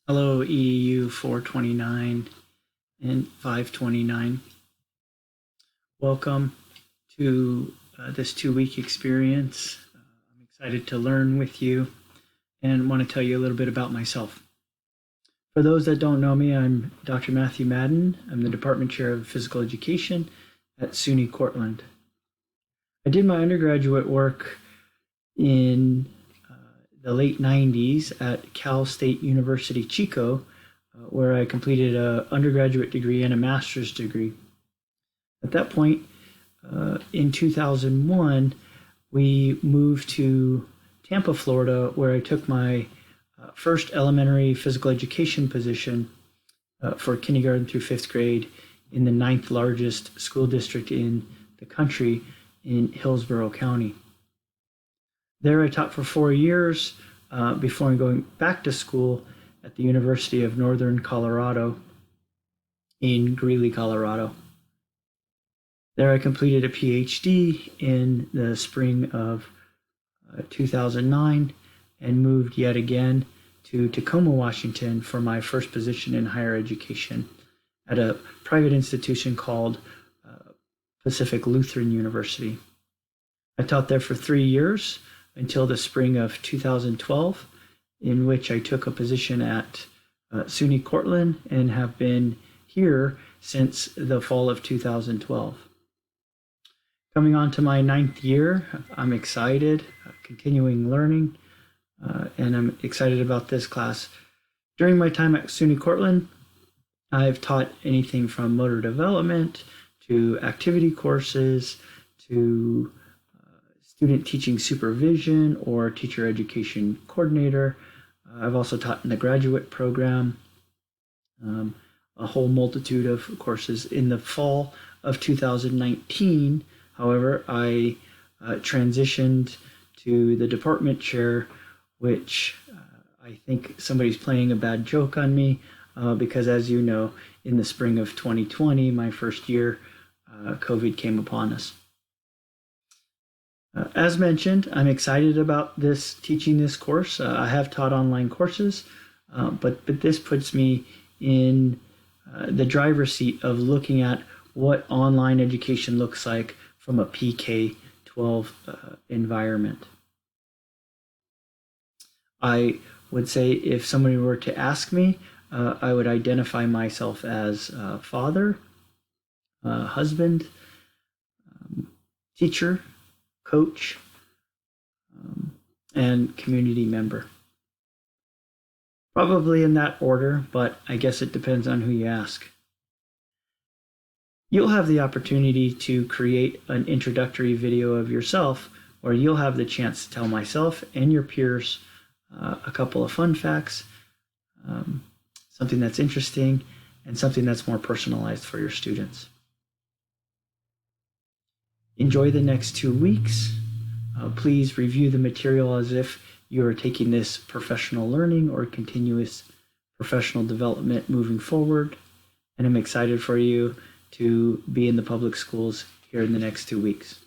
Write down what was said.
Hello, EDU 429 and 529. Welcome to this 2-week experience. I'm excited to learn with you and want to tell you a little bit about myself. For those that don't know me, I'm Dr. Matthew Madden. I'm the Department Chair of Physical Education at SUNY Cortland. I did my undergraduate work in the late 90s at Cal State University Chico, where I completed an undergraduate degree and a master's degree. At that point, in 2001, we moved to Tampa, Florida, where I took my first elementary physical education position for kindergarten through 5th grade in the 9th largest school district in the country in Hillsborough County. There I taught for 4 years before going back to school at the University of Northern Colorado in Greeley, Colorado. There I completed a PhD in the spring of 2009 and moved yet again to Tacoma, Washington for my first position in higher education at a private institution called Pacific Lutheran University. I taught there for 3 years until the spring of 2012, in which I took a position at SUNY Cortland and have been here since the fall of 2012. Coming on to my 9th year, I'm excited, continuing learning, and I'm excited about this class. During my time at SUNY Cortland, I've taught anything from motor development to activity courses to student teaching supervision or teacher education coordinator. I've also taught in the graduate program, a whole multitude of courses. In the fall of 2019, however, I transitioned to the department chair, which I think somebody's playing a bad joke on me because, as you know, in the spring of 2020, my first year, COVID came upon us. As mentioned, I'm excited about teaching this course. I have taught online courses, but this puts me in the driver's seat of looking at what online education looks like from a PK-12 environment. I would say if somebody were to ask me, I would identify myself as father, husband, teacher, coach, and community member. Probably in that order, but I guess it depends on who you ask. You'll have the opportunity to create an introductory video of yourself where you'll have the chance to tell myself and your peers a couple of fun facts, something that's interesting, and something that's more personalized for your students. Enjoy the next 2 weeks. Please review the material as if you are taking this professional learning or continuous professional development moving forward. And I'm excited for you to be in the public schools here in the next 2 weeks.